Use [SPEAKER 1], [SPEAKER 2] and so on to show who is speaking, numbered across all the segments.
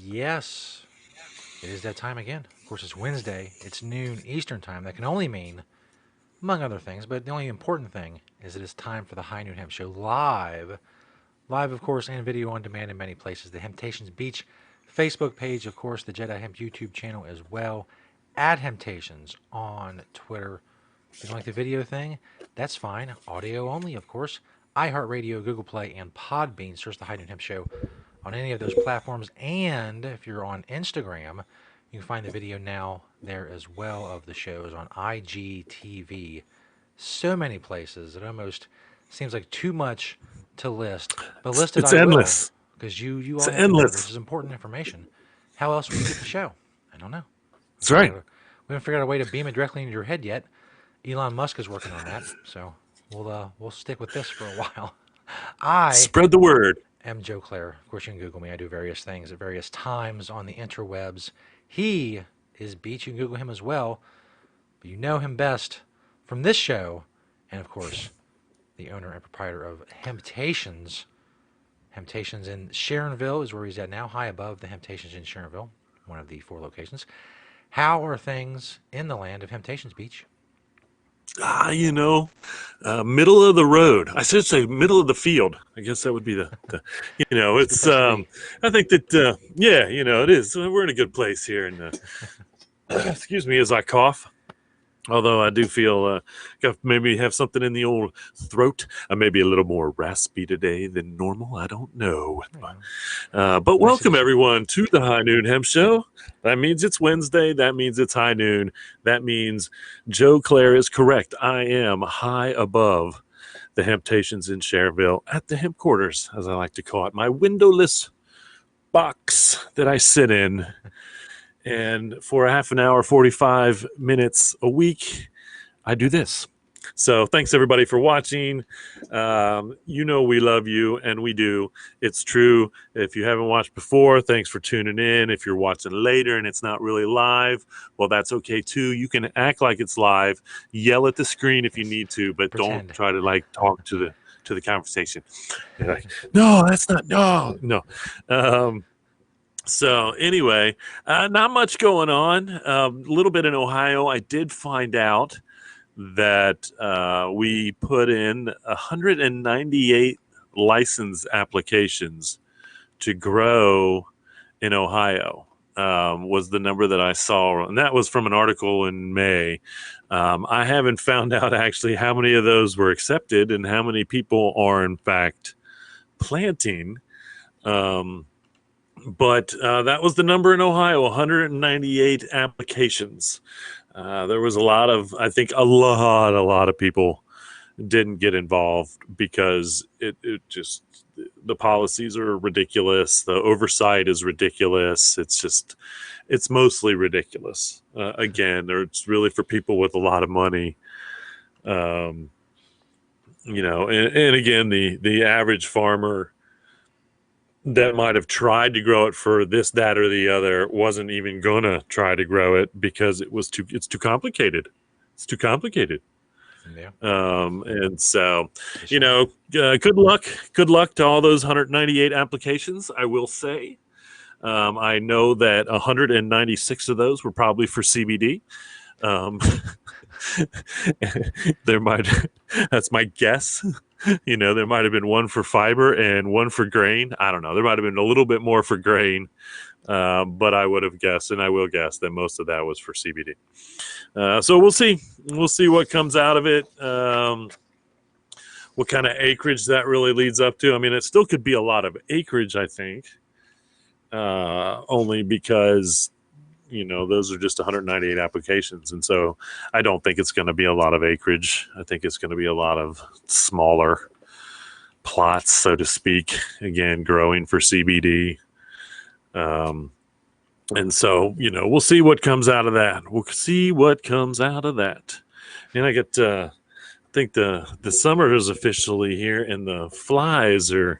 [SPEAKER 1] Yes, it is that time again. Of course, it's Wednesday. It's noon Eastern time. That can only mean, among other things, but the only important thing is it is time for the High Noon Hemp Show live. Live, of course, and video on demand in many places. The Temptations Beach Facebook page, of course, the Jedi Hemp YouTube channel as well. At Temptations on Twitter. If you don't like the video thing, that's fine. Audio only, of course. iHeartRadio, Google Play, and Podbean. Search the High Noon Hemp Show on any of those platforms. And if you're on Instagram, you can find the video now there as well of the shows on IGTV. So many places. It almost seems like too much to list. But listed
[SPEAKER 2] It's
[SPEAKER 1] I will,
[SPEAKER 2] endless.
[SPEAKER 1] because you
[SPEAKER 2] It's
[SPEAKER 1] all have to know this
[SPEAKER 2] endless.
[SPEAKER 1] is important information. How else would you get the show? I don't know.
[SPEAKER 2] That's right.
[SPEAKER 1] We haven't figured out a way to beam it directly into your head yet. Elon Musk is working on that, so we'll stick with this for a while. I
[SPEAKER 2] Spread the word.
[SPEAKER 1] am Joe Clare. Of course, you can Google me. I do various things at various times on the interwebs. He is Beach. You can Google him as well, but you know him best from this show, and of course, the owner and proprietor of Hemptations. Hemptations in Sharonville is where he's at now, high above the Hemptations in Sharonville, one of the 4 locations. How are things in the land of Hemptations Beach?
[SPEAKER 2] Middle of the road. I should say middle of the field. I guess that would be it's, I think that, it is. We're in a good place here. And excuse me as I cough. Although I do feel maybe have something in the old throat. I may be a little more raspy today than normal. I don't know. But welcome, everyone, to the High Noon Hemp Show. That means it's Wednesday. That means it's high noon. That means Joe Clare is correct. I am high above the Hemptations in Cherville at the Hemp Quarters, as I like to call it. My windowless box that I sit in. And for a half an hour, 45 minutes a week, I do this. So thanks, everybody, for watching. We love you, and we do. It's true. If you haven't watched before, thanks for tuning in. If you're watching later and it's not really live, well, that's okay, too. You can act like it's live. Yell at the screen if you need to, but
[SPEAKER 1] Pretend.
[SPEAKER 2] Don't try to, talk to the conversation. You're like, no, that's not, no. So anyway, not much going on. A little bit in Ohio. I did find out that we put in 198 license applications to grow in Ohio. Was the number that I saw, and that was from an article in May. I haven't found out actually how many of those were accepted and how many people are in fact planting. But that was the number in Ohio, 198 applications. There was a lot of people didn't get involved because it just, the policies are ridiculous. The oversight is ridiculous. It's mostly ridiculous. Again, it's really for people with a lot of money. And again, the average farmer that might have tried to grow it for this, that, or the other wasn't even gonna try to grow it because it's too complicated. It's too complicated.
[SPEAKER 1] Yeah.
[SPEAKER 2] And so, good luck to all those 198 applications. I will say, I know that 196 of those were probably for CBD. That's my guess. There might have been one for fiber and one for grain. I don't know. There might have been a little bit more for grain, but I would have guessed, and I will guess, that most of that was for CBD. So we'll see. We'll see what comes out of it, what kind of acreage that really leads up to. I mean, it still could be a lot of acreage, I think, only because those are just 198 applications. And so I don't think it's going to be a lot of acreage. I think it's going to be a lot of smaller plots, so to speak, again, growing for CBD. And so, we'll see what comes out of that. And I get, I think the summer is officially here and the flies are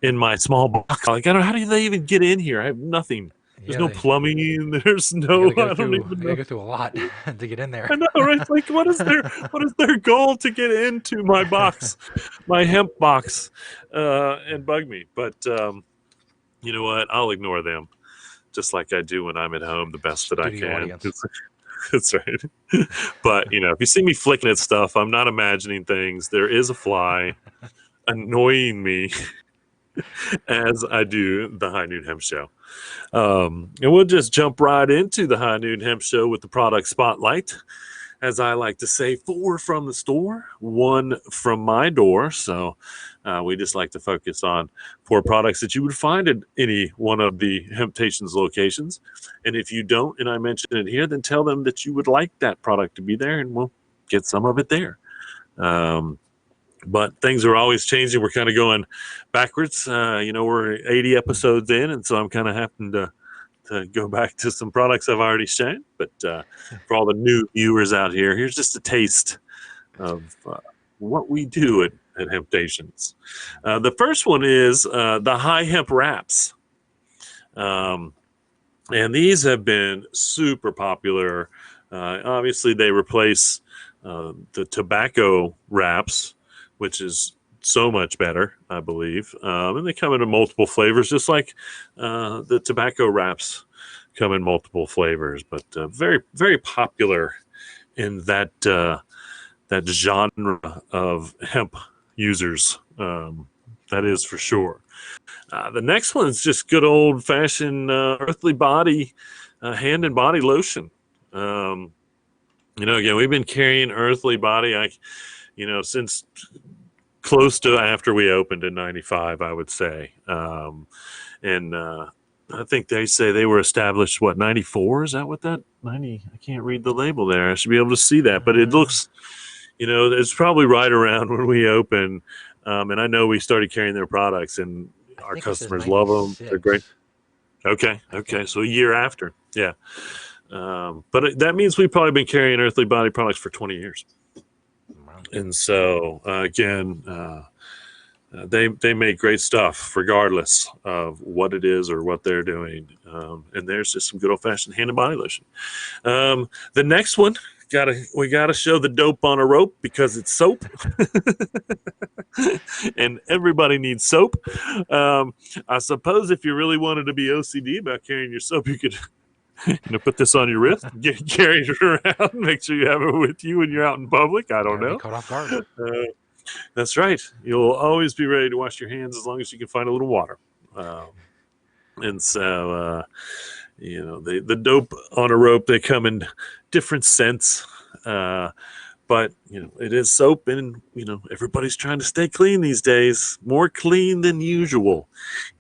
[SPEAKER 2] in my small box. Like, I don't know, how do they even get in here? I have nothing. There's no plumbing. There's no. I don't even know.
[SPEAKER 1] You gotta go through a lot to get in there.
[SPEAKER 2] I know, right? It's like, what is their goal to get into my box, my hemp box, and bug me? But you know what? I'll ignore them. just like I do when I'm at home, the best that I
[SPEAKER 1] Studio
[SPEAKER 2] can.
[SPEAKER 1] audience.
[SPEAKER 2] That's right. But, if you see me flicking at stuff, I'm not imagining things. There is a fly annoying me as I do the High Noon Hemp Show. And we'll just jump right into the High Noon Hemp Show with the product spotlight. As I like to say, 4 from the store, 1 from my door. So we just like to focus on 4 products that you would find at any one of the Hemptations locations. And if you don't, and I mention it here, then tell them that you would like that product to be there, and we'll get some of it there. But things are always changing. We're kind of going backwards. We're 80 episodes in, and so I'm kind of having to go back to some products I've already shown. But for all the new viewers out here, here's just a taste of what we do at Hemptations. The first one is the High Hemp Wraps. And these have been super popular. Obviously, they replace the tobacco wraps, which is so much better, I believe. And they come in multiple flavors, just like the tobacco wraps come in multiple flavors. But very, very popular in that genre of hemp users. That is for sure. The next one is just good old-fashioned Earthly Body hand and body lotion. Again, we've been carrying Earthly Body, since close to after we opened in 95, I would say. And I think they say they were established, 94? Is that what that 90? I can't read the label there. I should be able to see that. But it looks, it's probably right around when we opened. And I know we started carrying their products, and our customers love them. They're great. Okay. So a year after. Yeah. But that means we've probably been carrying Earthly Body products for 20 years. And so, again, they make great stuff regardless of what it is or what they're doing. And there's just some good old-fashioned hand and body lotion. The next one, we gotta show the dope on a rope because it's soap. And everybody needs soap. I suppose if you really wanted to be OCD about carrying your soap, you could put this on your wrist, carry it around, make sure you have it with you when you're out in public. I don't know.
[SPEAKER 1] Caught off guard.
[SPEAKER 2] That's right. You'll always be ready to wash your hands as long as you can find a little water. And so, the dope on a rope, they come in different scents. But, it is soap, and, everybody's trying to stay clean these days, more clean than usual.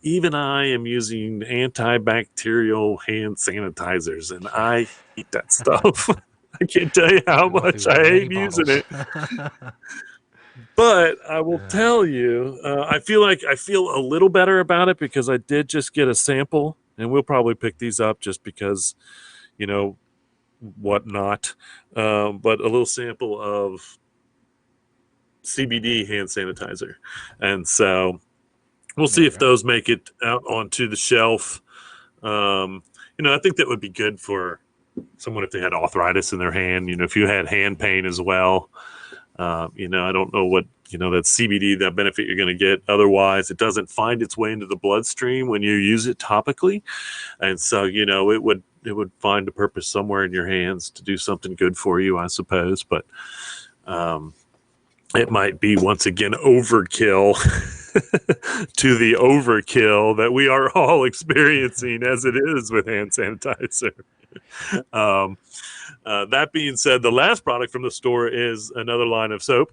[SPEAKER 2] Even I am using antibacterial hand sanitizers, and I hate that stuff. I can't tell you how much I hate using it. But I will tell you, I feel a little better about it because I did just get a sample, and we'll probably pick these up just because, whatnot. But a little sample of CBD hand sanitizer. And so we'll see if those make it out onto the shelf. I think that would be good for someone if they had arthritis in their hand, if you had hand pain as well. I don't know what, that CBD, that benefit you're going to get. Otherwise, it doesn't find its way into the bloodstream when you use it topically. And so, it would find a purpose somewhere in your hands to do something good for you, I suppose. But it might be, once again, overkill to the overkill that we are all experiencing as it is with hand sanitizer. That being said, the last product from the store is another line of soap.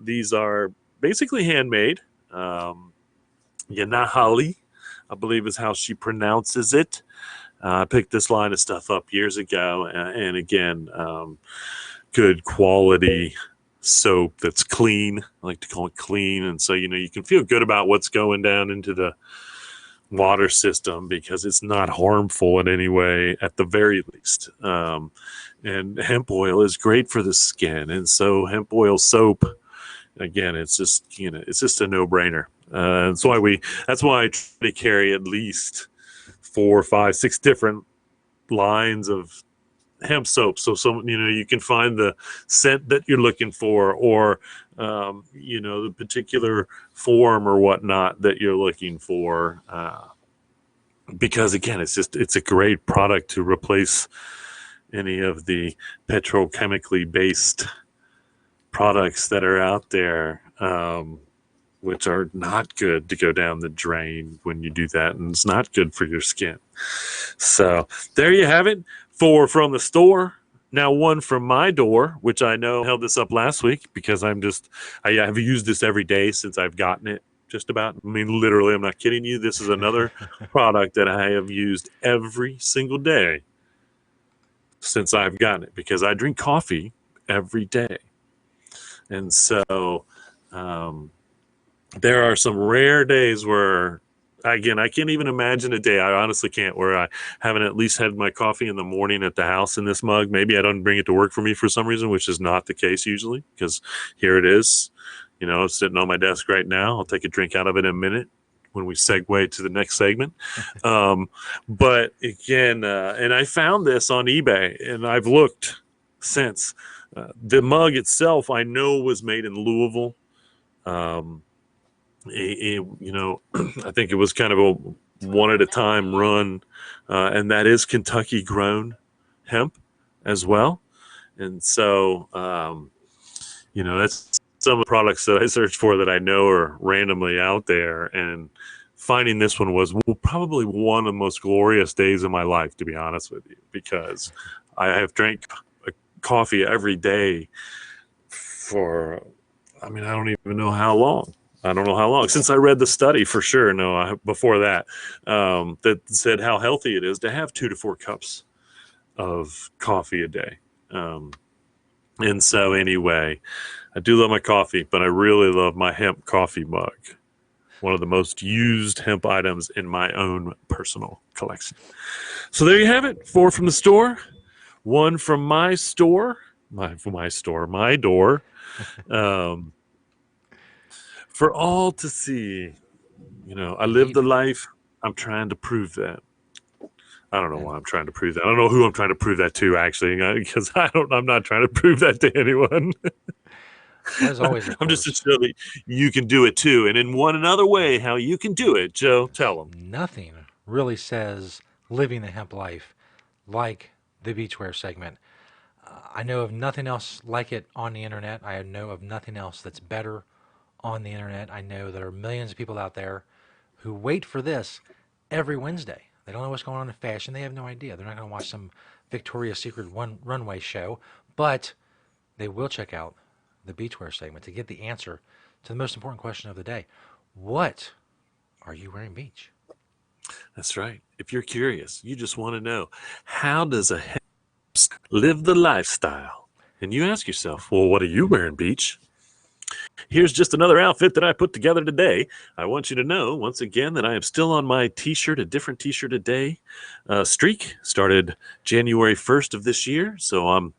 [SPEAKER 2] These are basically handmade. Yanahali, I believe is how she pronounces it. I picked this line of stuff up years ago, and again, good quality soap that's clean. I like to call it clean, and so you can feel good about what's going down into the water system because it's not harmful in any way, at the very least. And hemp oil is great for the skin, and so hemp oil soap, again, it's just a no-brainer. That's why I try to carry at least 4, 5, 6 different lines of hemp soap, so you can find the scent that you're looking for, or the particular form or whatnot that you're looking for. because again, it's a great product to replace any of the petrochemically based products that are out there, which are not good to go down the drain when you do that, and it's not good for your skin. So there you have it. 4 from the store. Now 1 from my door, which I know held this up last week because I have used this every day since I've gotten it. Just about. I mean, literally, I'm not kidding you. This is another product that I have used every single day since I've gotten it because I drink coffee every day. And so there are some rare days where, again, I can't even imagine a day. I honestly can't, where I haven't at least had my coffee in the morning at the house in this mug. Maybe I don't bring it to work for me for some reason, which is not the case usually, because here it is, sitting on my desk right now. I'll take a drink out of it in a minute when we segue to the next segment. But again, and I found this on eBay, and I've looked since. The mug itself, I know, was made in Louisville. I think it was kind of a one at a time run, and that is Kentucky grown hemp as well. And so, that's some of the products that I search for that I know are randomly out there. And finding this one was probably one of the most glorious days of my life, to be honest with you, because I have drank coffee every day for, I don't even know how long. I don't know how long since I read the study for sure. No, before that, that said how healthy it is to have 2 to 4 cups of coffee a day. And so anyway, I do love my coffee, but I really love my hemp coffee mug. One of the most used hemp items in my own personal collection. So there you have it. 4 from the store, 1 from my store, my door. For all to see. I live the life. I'm trying to prove that. I don't know why I'm trying to prove that. I don't know who I'm trying to prove that to, actually, because I'm not trying to prove that to anyone.
[SPEAKER 1] As always,
[SPEAKER 2] I'm just to show that you can do it too. And in one another way, how you can do it, Joe, tell them.
[SPEAKER 1] Nothing really says living the hemp life like the beachwear segment. I know of nothing else like it on the internet. I know of nothing else that's better on the internet. I know there are millions of people out there who wait for this every Wednesday. They don't know what's going on in fashion. They have no idea. They're not going to watch some Victoria's Secret runway show, but they will check out the beachwear segment to get the answer to the most important question of the day. What are you wearing beach?
[SPEAKER 2] That's right. If you're curious, you just want to know, how does a hemp live the lifestyle? And you ask yourself, well, what are you wearing beach? Here's just another outfit that I put together today. I want you to know, once again, that I am still on my t-shirt, a different t-shirt a day streak. Started January 1st of this year. So I'm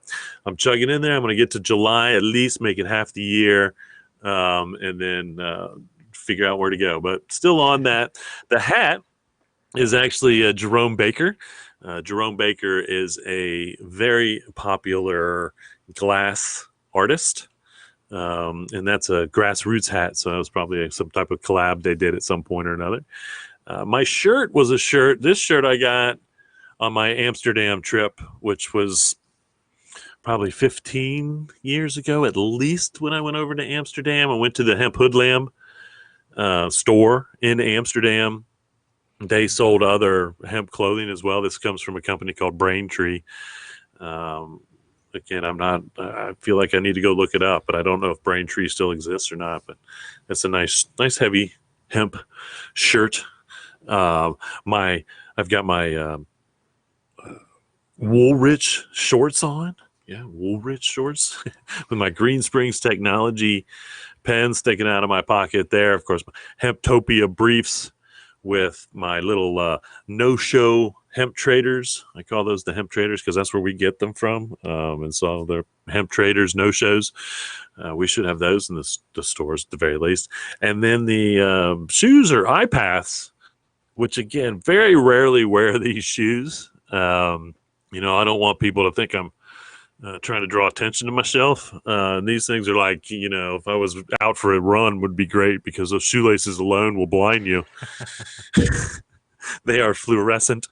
[SPEAKER 2] chugging in there. I'm going to get to July, at least make it half the year, and then figure out where to go. But still on that. The hat is actually Jerome Baker. Jerome Baker is a very popular glass artist. And that's a grassroots hat, so it was probably some type of collab they did at some point or another. My shirt was a shirt. This shirt I got on my Amsterdam trip, which was probably 15 years ago at least, when I went over to Amsterdam. I went to the Hemp Hoodlam store in Amsterdam. They sold other hemp clothing as well. This comes from a company called Braintree. Again, I feel like I need to go look it up, but I don't know if Braintree still exists or not. But it's a nice heavy hemp shirt. I've got my Woolrich shorts on. Yeah, Woolrich shorts with my Green Springs Technology pen sticking out of my pocket there. Of course, my Hemptopia briefs with my little no-show hemp traders. I call those the hemp traders because that's where we get them from. And so they're hemp traders, no-shows. We should have those in the stores at the very least. And then the shoes are eye paths, which again, very rarely wear these shoes. I don't want people to think I'm trying to draw attention to myself. These things are like, if I was out for a run would be great because those shoelaces alone will blind you. They are fluorescent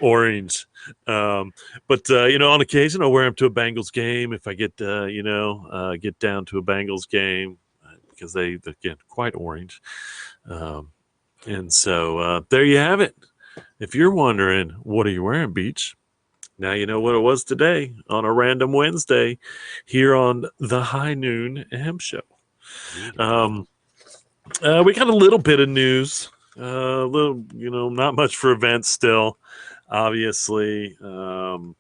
[SPEAKER 2] orange. But on occasion I'll wear them to a Bengals game if I get get down to a Bengals game because they get quite orange. Um, and so there you have it. If you're wondering what are you wearing, Beach, now you know what it was today on a random Wednesday here on the High Noon Hemp Show.
[SPEAKER 1] Indeed.
[SPEAKER 2] We got a little bit of news, little, not much for events still, obviously. And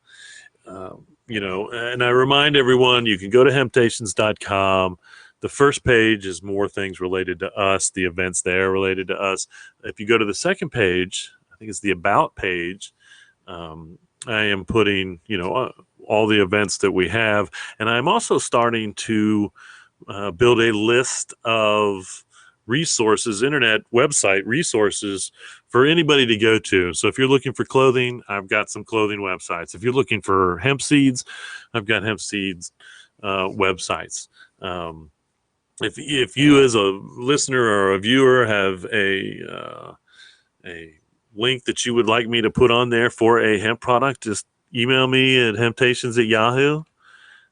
[SPEAKER 2] I remind everyone you can go to hemptations.com. The first page is more things related to us, the events there related to us. If you go to the second page, I think it's the About page, I am putting, all the events that we have. And I'm also starting to build a list of resources, internet website resources for anybody to go to. So if you're looking for clothing, I've got some clothing websites. If you're looking for hemp seeds, I've got hemp seeds websites. If you as a listener or a viewer have a link that you would like me to put on there for a hemp product, just email me at hemptations@yahoo,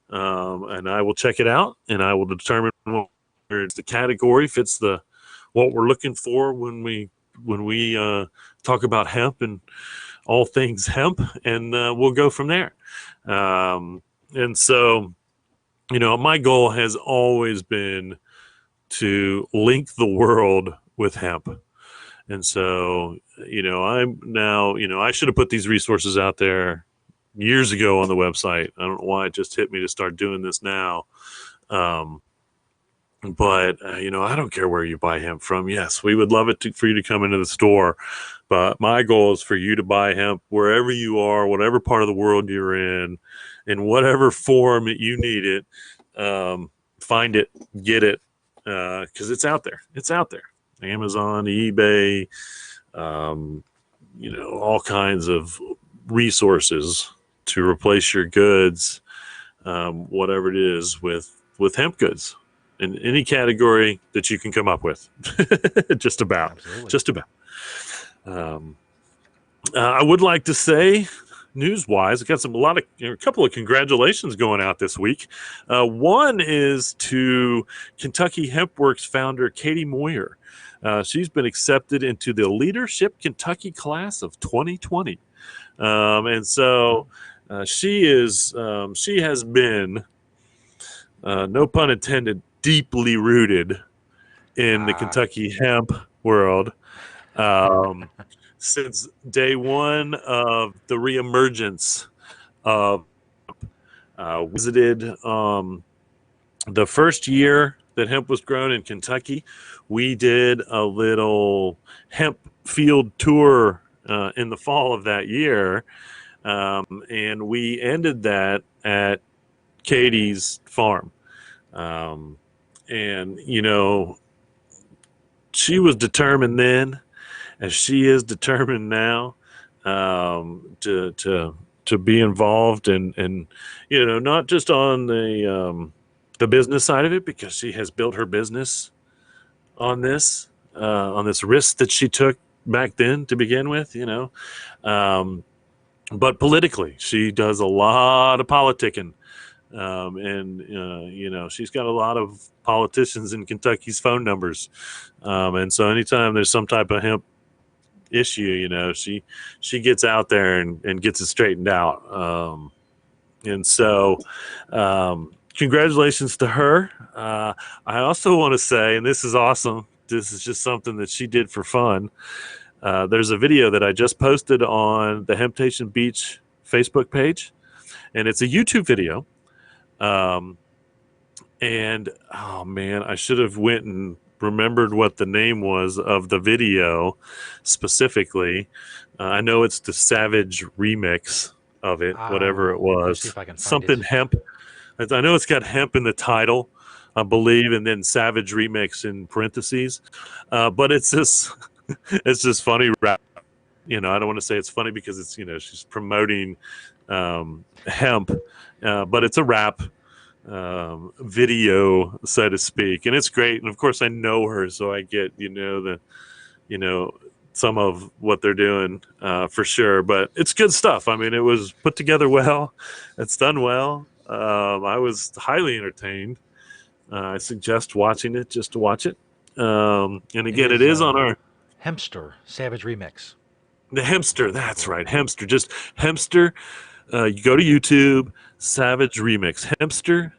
[SPEAKER 2] and I will check it out and I will determine whether the category fits what we're looking for when we talk about hemp and all things hemp, and we'll go from there. And so, my goal has always been to link the world with hemp. And so, I'm now, I should have put these resources out there years ago on the website. I don't know why it just hit me to start doing this now. But I don't care where you buy hemp from. Yes, we would love it for you to come into the store. But my goal is for you to buy hemp wherever you are, whatever part of the world you're in whatever form that you need it. Find it, get it, because it's out there. It's out there. Amazon, eBay, all kinds of resources to replace your goods, whatever it is, with hemp goods in any category that you can come up with. Just about.
[SPEAKER 1] Absolutely.
[SPEAKER 2] Just about. I would like to say, news-wise, I got a couple of congratulations going out this week. One is to Kentucky Hemp Works founder Katie Moyer. She's been accepted into the Leadership Kentucky class of 2020, and so she has been, no pun intended, deeply rooted in the Kentucky hemp world since day one of the reemergence of visited the first year that hemp was grown in Kentucky. We did a little hemp field tour in the fall of that year, and we ended that at Katie's farm. And she was determined then, as she is determined now, to be involved and not just on the business side of it, because she has built her business on this risk that she took back then to begin with, but politically she does a lot of politicking. She's got a lot of politicians in Kentucky's phone numbers. And so anytime there's some type of hemp issue, she gets out there and gets it straightened out. And so congratulations to her. I also want to say, and this is awesome, this is just something that she did for fun. There's a video that I just posted on the Hemptation Beach Facebook page, and it's a YouTube video. And oh man, I should have went and remembered what the name was of the video specifically. I know it's the Savage remix of it, whatever it was.
[SPEAKER 1] See if I can find
[SPEAKER 2] something
[SPEAKER 1] it.
[SPEAKER 2] hemp. I know it's got hemp in the title, I believe, and then Savage remix in parentheses. But it's just funny rap. I don't want to say it's funny because it's she's promoting hemp, but it's a rap video, so to speak, and it's great. And of course I know her, so I get some of what they're doing for sure. But it's good stuff. I mean, it was put together well. It's done well. I was highly entertained. I suggest watching it just to watch it. And again, it is on our
[SPEAKER 1] Hempster Savage Remix.
[SPEAKER 2] the Hempster. That's right, Hempster. Just Hempster. You go to YouTube, Savage Remix, Hempster,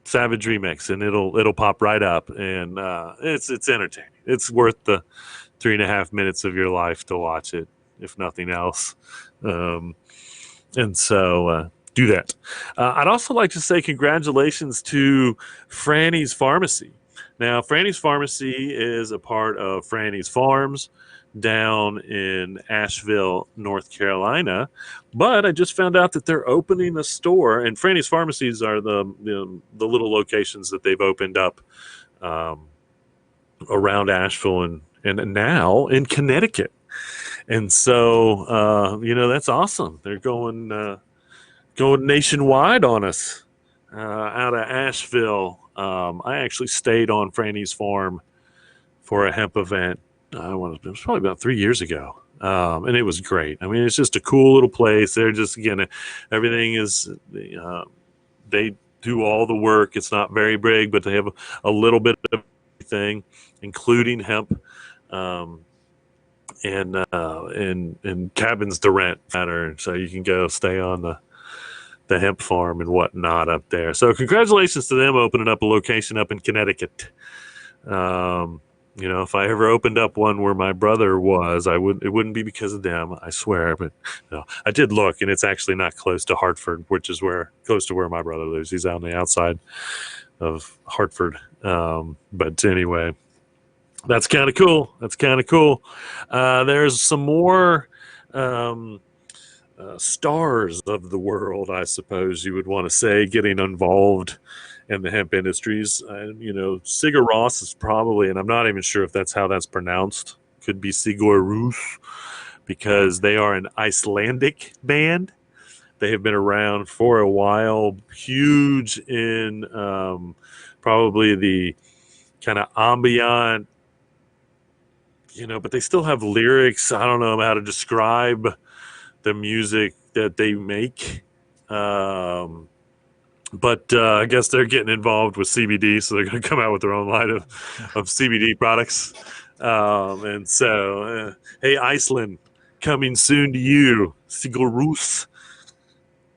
[SPEAKER 2] Savage Remix, and it'll pop right up. And it's entertaining. It's worth the 3.5 minutes of your life to watch it, if nothing else. And so do that. I'd also like to say congratulations to Franny's Pharmacy. Now, Franny's Pharmacy is a part of Franny's Farms down in Asheville, North Carolina. But I just found out that they're opening a store, and Franny's Pharmacies are the little locations that they've opened up around Asheville and now in Connecticut. And so, that's awesome. They're going nationwide on us out of Asheville. I actually stayed on Franny's farm for a hemp event. It was probably about 3 years ago. And it was great. I mean, it's just a cool little place. They're just, again, everything is, they do all the work. It's not very big, but they have a little bit of everything, including hemp. And cabins to rent matter, so you can go stay on the hemp farm and whatnot up there. So congratulations to them opening up a location up in Connecticut. If I ever opened up one where my brother was, it wouldn't be because of them, I swear. But no, I did look, and it's actually not close to Hartford, which is close to where my brother lives. He's on the outside of Hartford. But anyway, that's kind of cool. There's some more stars of the world, I suppose you would want to say, getting involved in the hemp industries. Sigur Rós is probably, and I'm not even sure if that's how that's pronounced. Could be Sigur Rós, because they are an Icelandic band. They have been around for a while, huge in probably the kind of ambient, but they still have lyrics. I don't know how to describe the music that they make. But I guess they're getting involved with CBD, so they're going to come out with their own line of CBD products. And so, hey, Iceland, coming soon to you, Sigur Rós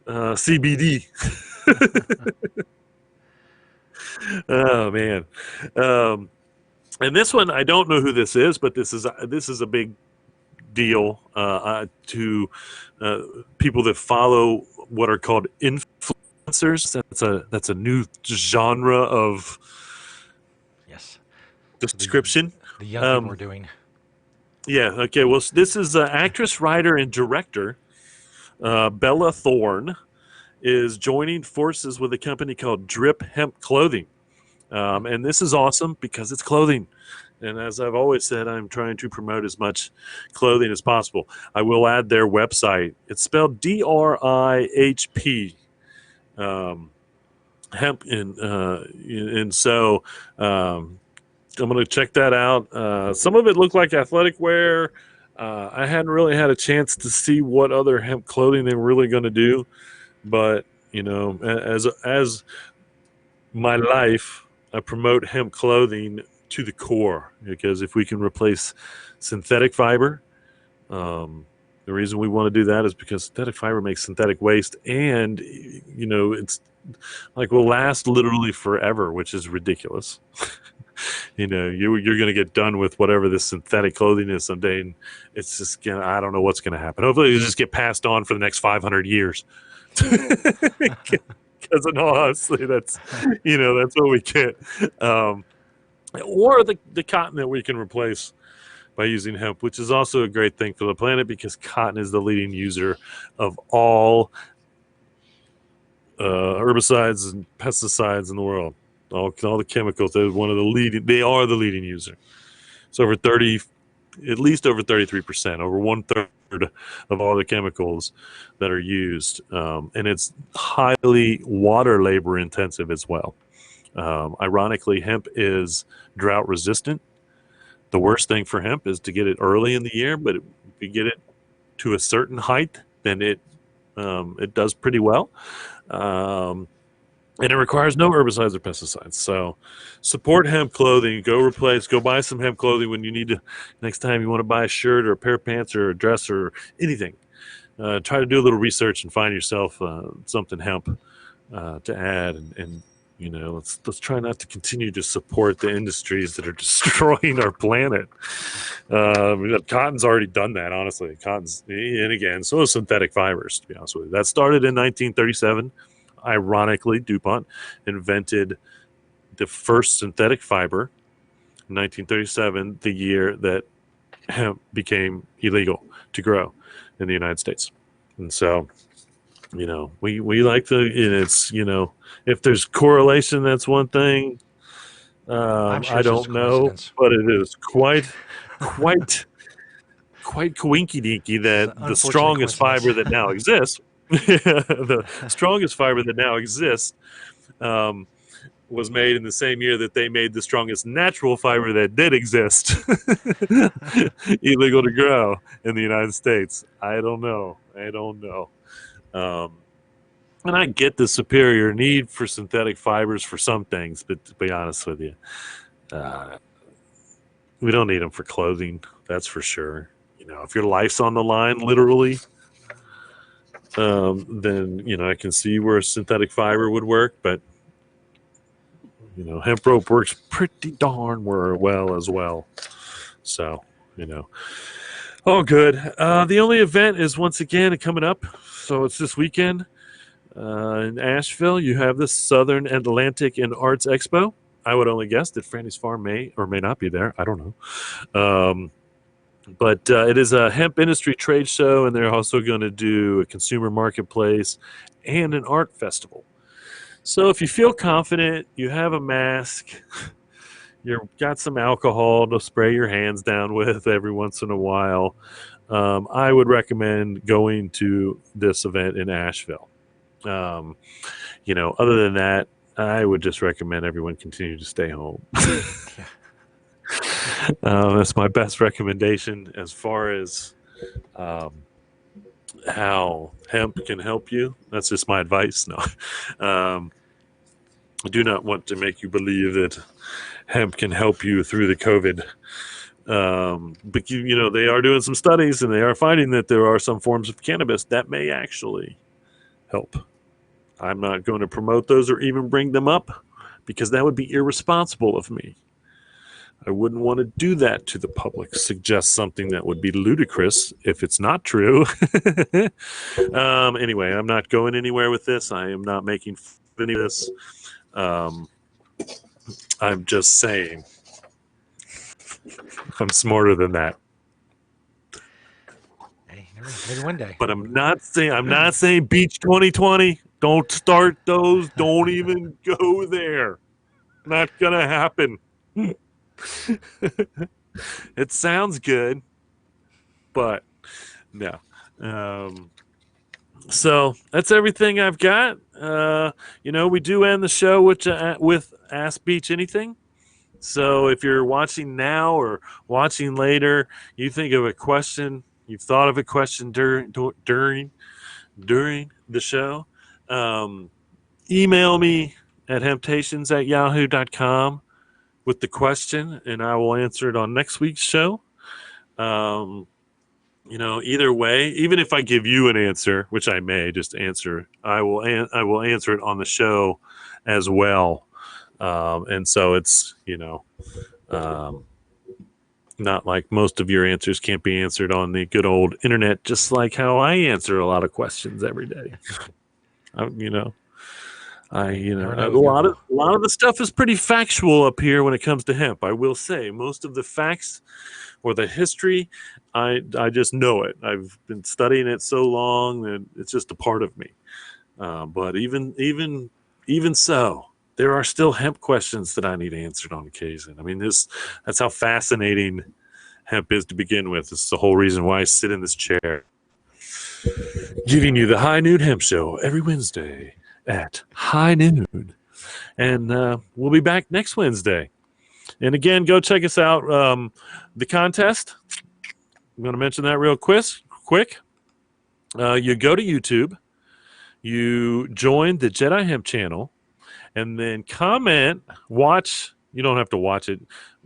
[SPEAKER 2] CBD. Oh man. And this one, I don't know who this is, but this is a big deal to people that follow what are called influencers. That's a new genre of description.
[SPEAKER 1] The young people are doing.
[SPEAKER 2] Yeah. Okay. Well, this is actress, writer, and director Bella Thorne is joining forces with a company called Drip Hemp Clothing. And this is awesome because it's clothing. And as I've always said, I'm trying to promote as much clothing as possible. I will add their website. It's spelled DRIHP. Hemp. And so I'm going to check that out. Some of it looked like athletic wear. I hadn't really had a chance to see what other hemp clothing they were really going to do. But, as my life, I promote hemp clothing to the core, because if we can replace synthetic fiber, the reason we want to do that is because synthetic fiber makes synthetic waste, and it's like will last literally forever, which is ridiculous. You're going to get done with whatever this synthetic clothing is someday, and it's just I don't know what's going to happen. Hopefully it'll just get passed on for the next 500 years. Because in all honesty, that's what we get. Or the cotton that we can replace by using hemp, which is also a great thing for the planet, because cotton is the leading user of all herbicides and pesticides in the world. All the chemicals. They are the leading user. So at least over 33%, over 1/3 of all the chemicals that are used, and it's highly water labor intensive as well. Ironically, hemp is drought resistant. The worst thing for hemp is to get it early in the year, but if you get it to a certain height, then it does pretty well. And it requires no herbicides or pesticides. So support hemp clothing. Go buy some hemp clothing when you need to. Next time you want to buy a shirt or a pair of pants or a dress or anything, try to do a little research and find yourself something hemp to add. And let's try not to continue to support the industries that are destroying our planet. Cotton's already done that, honestly. And again, so is synthetic fibers, to be honest with you. That started in 1937. Ironically, DuPont invented the first synthetic fiber in 1937, the year that hemp became illegal to grow in the United States. And so, we like to, and it's, if there's correlation, that's one thing.
[SPEAKER 1] I'm sure
[SPEAKER 2] I don't know, but it is quite coinky-dinky that the strongest fiber that now exists, the strongest fiber that now exists, was made in the same year that they made the strongest natural fiber that did exist illegal to grow in the United States. I don't know. And I get the superior need for synthetic fibers for some things, but to be honest with you, we don't need them for clothing. That's for sure. If your life's on the line, literally, then I can see where a synthetic fiber would work. But hemp rope works pretty darn well as well. So all good. The only event is once again coming up. So it's this weekend. In Asheville, you have the Southern Atlantic and Arts Expo. I would only guess that Franny's Farm may or may not be there. I don't know. But it is a hemp industry trade show, and they're also going to do a consumer marketplace and an art festival. So if you feel confident, you have a mask, you've got some alcohol to spray your hands down with every once in a while, I would recommend going to this event in Asheville. Other than that, I would just recommend everyone continue to stay home. That's my best recommendation as far as how hemp can help you. That's just my advice. No, I do not want to make you believe that hemp can help you through the COVID. But they are doing some studies, and they are finding that there are some forms of cannabis that may actually help. I'm not going to promote those or even bring them up because that would be irresponsible of me. I wouldn't want to do that to the public, suggest something that would be ludicrous if it's not true. Anyway, I'm not going anywhere with this. I am not making fun of any of this. I'm just saying I'm smarter than that.
[SPEAKER 1] Hey, maybe one day.
[SPEAKER 2] But I'm not saying Beach 2020. Don't start those. Don't even go there. Not gonna happen. It sounds good, but no. So that's everything I've got. We do end the show with Ask Beach Anything. So if you're watching now or watching later, you think of a question, you've thought of a question during the show, email me at hemptations@yahoo.com with the question, and I will answer it on next week's show. Either way, even if I give you an answer, which I may just answer, I will answer it on the show as well. And so it's, not like most of your answers can't be answered on the good old internet, just like how I answer a lot of questions every day. A lot of the stuff is pretty factual up here when it comes to hemp. I will say most of the facts or the history, I just know it. I've been studying it so long that it's just a part of me. But even so, there are still hemp questions that I need answered on occasion. I mean, that's how fascinating hemp is to begin with. It's the whole reason why I sit in this chair, giving you the High Noon Hemp Show every Wednesday at high noon. And we'll be back next Wednesday. And again, go check us out. The contest, I'm going to mention that real quick. You go to YouTube, you join the Jedi Hemp channel, and then comment, watch. You don't have to watch it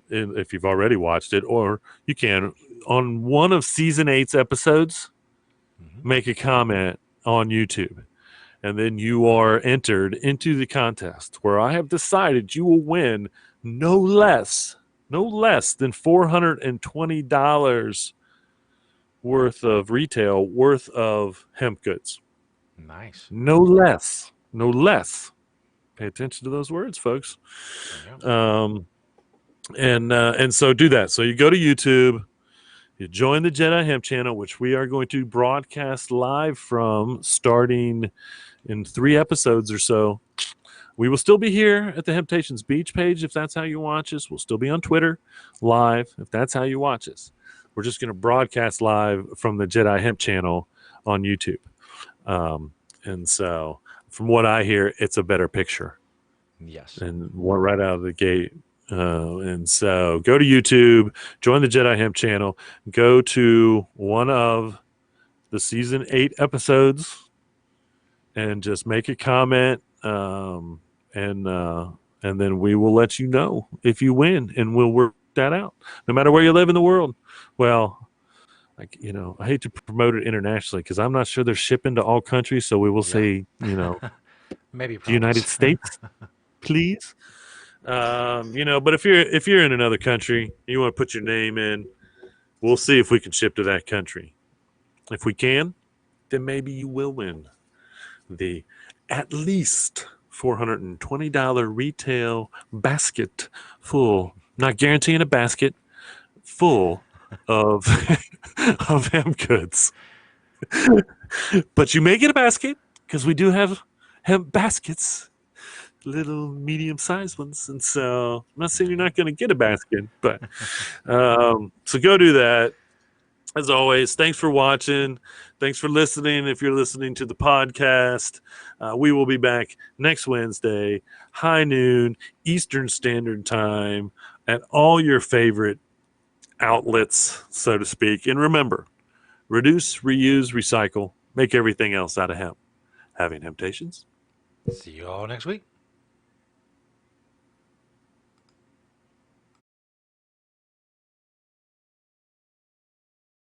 [SPEAKER 2] if you've already watched it, or you can on one of season 8's episodes. Make a comment on YouTube, and then you are entered into the contest where I have decided you will win no less than $420 worth of hemp goods.
[SPEAKER 1] Nice.
[SPEAKER 2] No less. Pay attention to those words, folks. And so do that. So you go to YouTube, you join the Jedi Hemp channel, which we are going to broadcast live from starting in 3 episodes or so. We will still be here at the Hemptations Beach page if that's how you watch us. We'll still be on Twitter live if that's how you watch us. We're just going to broadcast live from the Jedi Hemp channel on YouTube. And so from what I hear, it's a better picture.
[SPEAKER 1] Yes.
[SPEAKER 2] And right out of the gate. And so go to YouTube, join the Jedi Hemp channel, go to one of the season 8 episodes, and just make a comment. And then we will let you know if you win, and we'll work that out. No matter where you live in the world. Well, I hate to promote it internationally because I'm not sure they're shipping to all countries. So we will say,
[SPEAKER 1] maybe
[SPEAKER 2] the United States, please. But if you're in another country, you want to put your name in, we'll see if we can ship to that country. If we can, then maybe you will win the at least $420 retail basket full, not guaranteeing a basket, full of of hemp goods. But you may get a basket because we do have hemp baskets, little medium-sized ones, and so I'm not saying you're not going to get a basket, but so go do that. As always, thanks for watching. Thanks for listening. If you're listening to the podcast, we will be back next Wednesday, high noon, Eastern Standard Time, at all your favorite outlets, so to speak. And remember, reduce, reuse, recycle, make everything else out of hemp. Having Hemptations.
[SPEAKER 1] See you all next week.